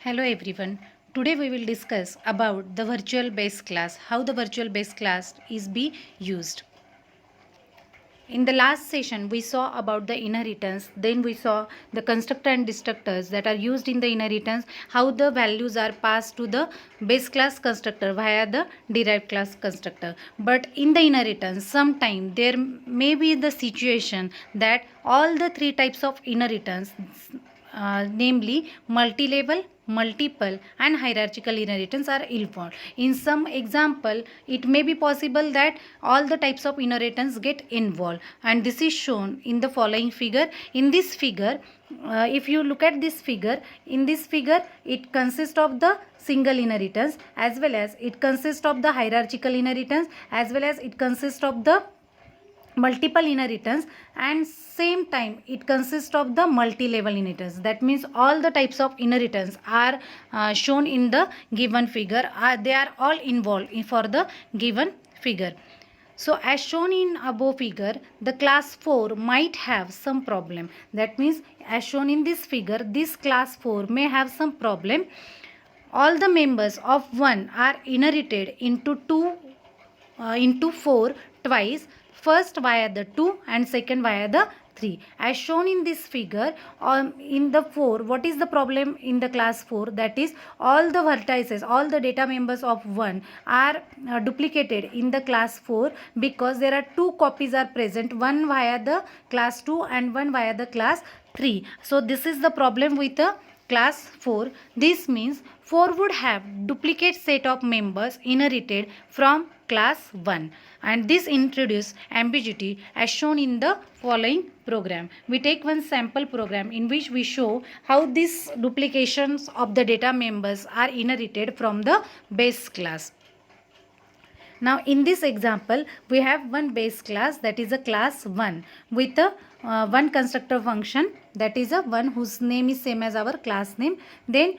Hello everyone. Today we will discuss about the virtual base class, how the virtual base class is be used. In the last session we saw about the inheritance, then we saw the constructor and destructors that are used in the inheritance, how the values are passed to the base class constructor via the derived class constructor. But in the inheritance, sometime there may be the situation that all the three types of inheritance, namely multi-level, multiple and hierarchical inheritance are involved. In some example, it may be possible that all the types of inheritance get involved, and this is shown in the following figure. In this figure, if you look at this figure, in this figure it consists of the single inheritance, as well as it consists of the hierarchical inheritance, as well as it consists of the multiple inheritance, and same time it consists of the multi-level inheritance. That means all the types of inheritance are shown in the given figure. They are all involved for the given figure. So as shown in above figure, the class 4 might have some problem. That means as shown in this figure, this class 4 may have some problem. All the members of 1 are inherited into 4 twice, first via the 2 and second via the 3. As shown in this figure, in the 4, what is the problem in the class 4? That is, all the vertices, all the data members of 1 are duplicated in the class 4, because there are 2 copies are present, one via the class 2 and one via the class 3. So this is the problem with the class 4. This means 4 would have duplicate set of members inherited from class 1, and this introduces ambiguity as shown in the following program. We take one sample program in which we show how these duplications of the data members are inherited from the base class. Now in this example, we have one base class, that is a class 1, with a one constructor function, that is a one whose name is same as our class name. Then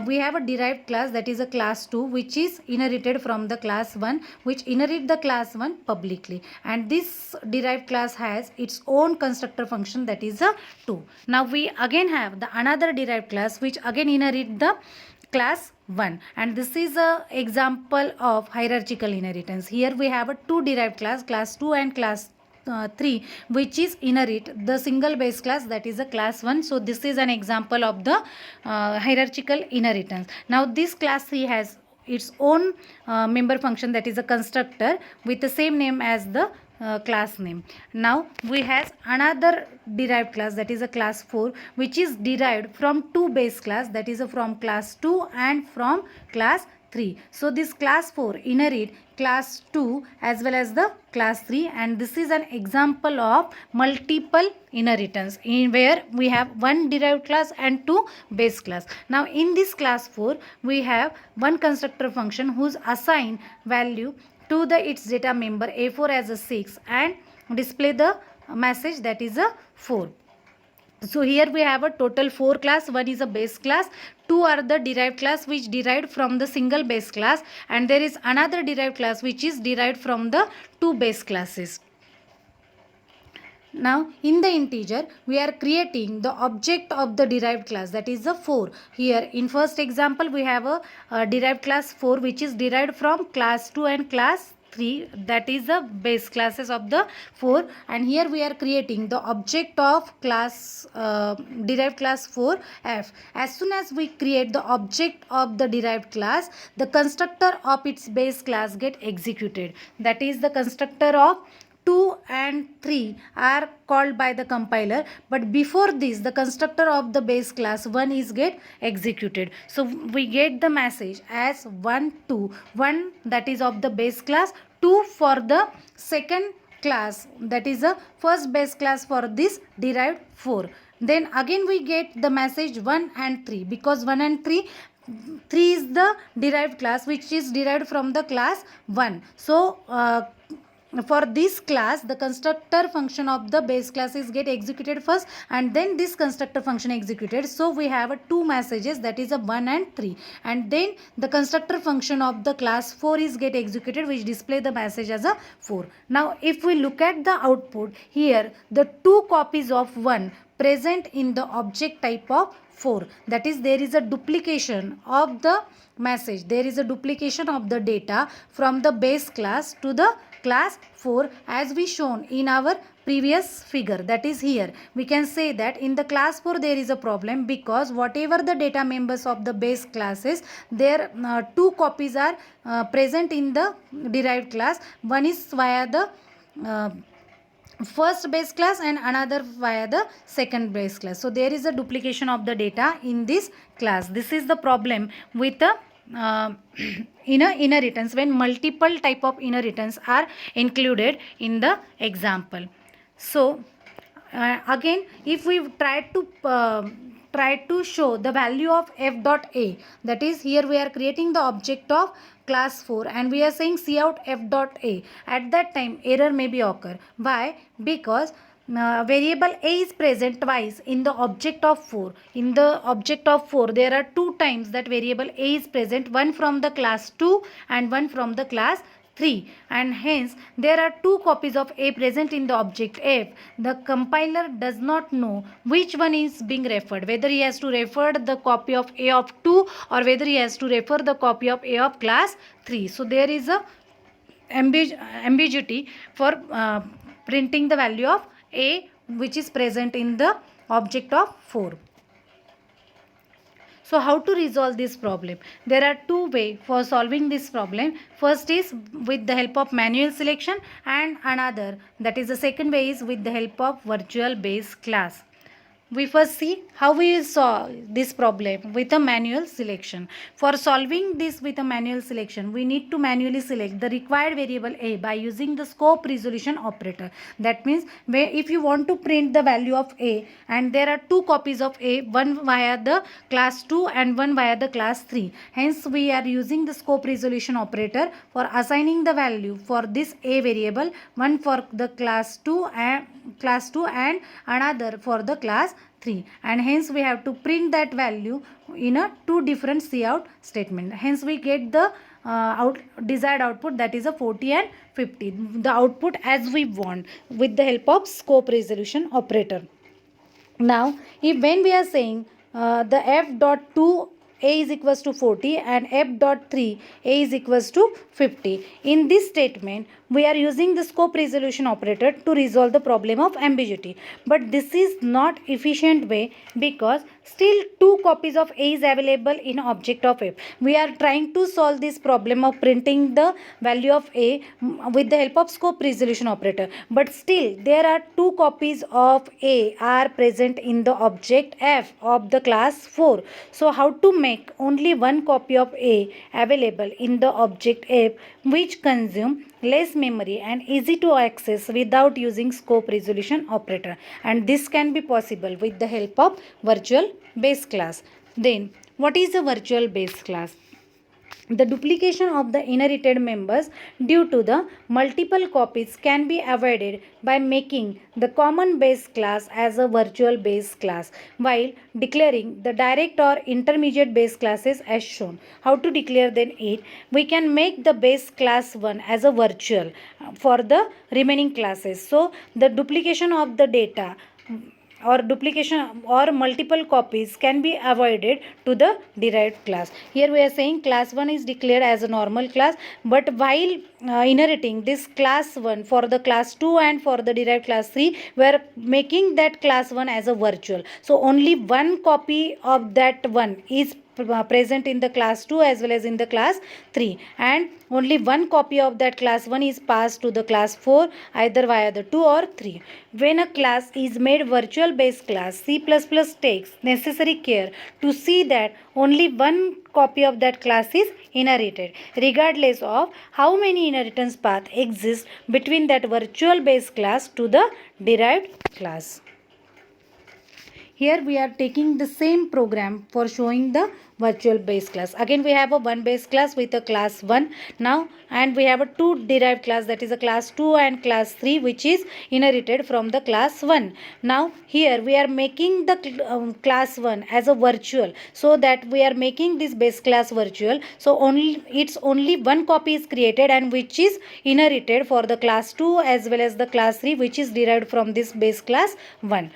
we have a derived class, that is a class 2, which is inherited from the class 1, which inherit the class 1 publicly, and this derived class has its own constructor function, that is a 2. Now we again have the another derived class which again inherit the class 1, and this is a example of hierarchical inheritance. Here we have a two derived class 2 and class 3, which is inherit the single base class, that is a class 1. So this is an example of the hierarchical inheritance. Now this class 3 has its own member function, that is a constructor with the same name as the class name. Now we have another derived class, that is a class 4, which is derived from two base class, that is from class 2 and from class 3. So this class 4 inherit class 2 as well as the class 3, and this is an example of multiple inheritance in where we have one derived class and two base class. Now in this class 4 we have one constructor function whose assigned value to the its data member A4 as a 6 and display the message, that is a 4. So here we have a total 4 class. One is a base class, 2 are the derived class which derived from the single base class, and there is another derived class which is derived from the two base classes. Now in the integer we are creating the object of the derived class, that is the 4. Here in first example we have a derived class 4 which is derived from class 2 and class 3, that is the base classes of the 4, and here we are creating the object of class derived class 4 f. As soon as we create the object of the derived class, the constructor of its base class get executed, that is the constructor of 2 and 3 are called by the compiler, but before this the constructor of the base class 1 is get executed. So we get the message as 1 2, 1 that is of the base class, 2 for the second class, that is the first base class for this derived 4. Then again we get the message 1 and 3, because 1 and 3 is the derived class which is derived from the class 1. So for this class the constructor function of the base class is get executed first, and then this constructor function executed. So we have two messages, that is a 1 and 3, and then the constructor function of the class 4 is get executed, which display the message as a 4. Now if we look at the output, here the two copies of 1 present in the object type of 4. That is, there is a duplication of the message. There is a duplication of the data from the base class to the class 4, as we shown in our previous figure. That is, here we can say that in the class 4 there is a problem, because whatever the data members of the base classes, their two copies are present in the derived class. One is via the first base class and another via the second base class. So there is a duplication of the data in this class. This is the problem with the inheritance, when multiple type of inheritance are included in the example. So again, if we try to show the value of f dot a, that is, here we are creating the object of class 4 and we are saying cout f dot a, at that time error may be occur. Why? Because variable a is present twice in the object of 4. In the object of 4 there are two times that variable a is present, one from the class 2 and one from the class 3, and hence there are two copies of a present in the object f. The compiler does not know which one is being referred, whether he has to refer the copy of a of 2 or whether he has to refer the copy of a of class 3. So there is a ambiguity for printing the value of a which is present in the object of 4. So how to resolve this problem? There are two ways for solving this problem. First is with the help of manual selection, and another, that is the second way, is with the help of virtual base class. We first see how we will solve this problem with a manual selection. For solving this with a manual selection, we need to manually select the required variable a by using the scope resolution operator. That means if you want to print the value of a and there are two copies of a, one via the class 2 and one via the class 3. Hence we are using the scope resolution operator for assigning the value for this a variable, one for the class 2 and another for the class 3, and hence we have to print that value in a two different cout statement. Hence we get the desired output, that is a 40 and 50, the output as we want with the help of scope resolution operator. Now when we are saying the f dot 2 a is equals to 40 and f dot 3 a is equals to 50, in this statement we are using the scope resolution operator to resolve the problem of ambiguity. But this is not efficient way, because still two copies of a is available in object of f. We are trying to solve this problem of printing the value of a with the help of scope resolution operator, but still there are two copies of a are present in the object f of the class 4. So how to make only one copy of a available in the object f which consume less memory and easy to access without using scope resolution operator? And this can be possible with the help of virtual base class. Then what is a virtual base class? The duplication of the inherited members due to the multiple copies can be avoided by making the common base class as a virtual base class while declaring the direct or intermediate base classes as shown. How to declare then it? We can make the base class 1 as a virtual for the remaining classes. So the duplication of the data or duplication or multiple copies can be avoided to the derived class. Here we are saying class 1 is declared as a normal class, but while inheriting this class 1 for the class 2 and for the derived class 3, we are making that class 1 as a virtual. So only one copy of that one is present in the class 2 as well as in the class 3, and only one copy of that class 1 is passed to the class 4 either via the 2 or 3. When a class is made virtual base class, C++ takes necessary care to see that only one copy of that class is inherited, regardless of how many inheritance paths exist between that virtual base class to the derived class. Here we are taking the same program for showing the virtual base class. Again we have a one base class with a class 1 now, and we have a two derived class, that is a class 2 and class 3, which is inherited from the class 1. Now here we are making the class 1 as a virtual, so that we are making this base class virtual. So only one copy is created and which is inherited for the class 2 as well as the class 3, which is derived from this base class 1.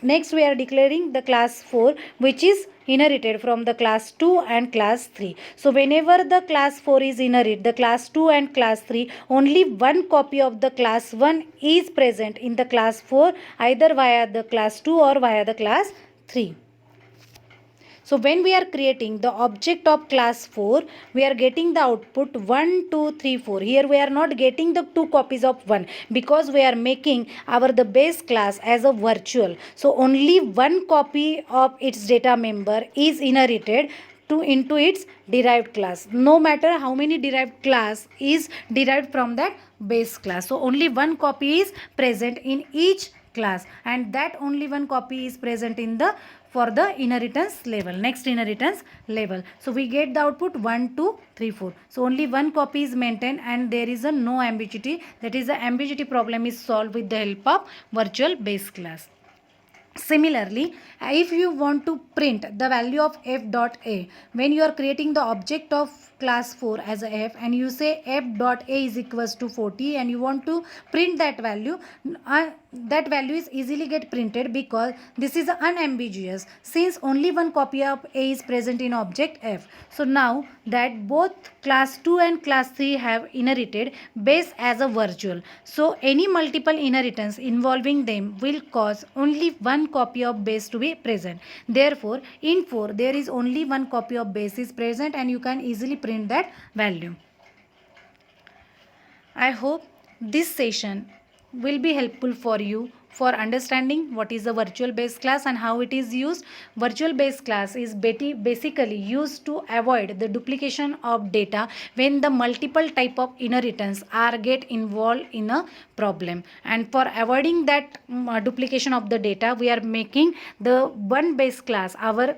Next we are declaring the class 4 which is inherited from the class 2 and class 3. So whenever the class 4 is inherited, the class 2 and class 3, only one copy of the class 1 is present in the class 4, either via the class 2 or via the class 3. So when we are creating the object of class 4, we are getting the output 1, 2, 3, 4. Here we are not getting the 2 copies of 1 because we are making our the base class as a virtual. So only one copy of its data member is inherited into its derived class, no matter how many derived class is derived from that base class. So only one copy is present in each class, and that only one copy is present in the for the inheritance level, next inheritance level. So we get the output 1, 2, 3, 4. So only one copy is maintained and there is a no ambiguity, that is the ambiguity problem is solved with the help of virtual base class. Similarly, if you want to print the value of f dot a, when you are creating the object of class 4 as a f and you say f dot a is equals to 40 and you want to print that value is easily get printed because this is unambiguous since only one copy of a is present in object f. So now that both class 2 and class 3 have inherited base as a virtual, so any multiple inheritance involving them will cause only one copy of base to be present. Therefore in 4 there is only one copy of base is present and you can easily print that value. I hope this session will be helpful for you for understanding what is a virtual base class and how it is used. Virtual base class is basically used to avoid the duplication of data when the multiple type of inheritance are get involved in a problem, and for avoiding that duplication of the data we are making the one base class, our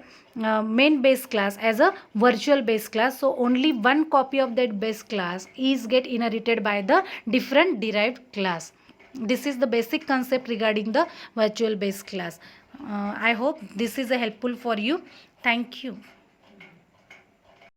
main base class, as a virtual base class. So only one copy of that base class is get inherited by the different derived class. This is the basic concept regarding the virtual base class. I hope this is helpful for you. Thank you.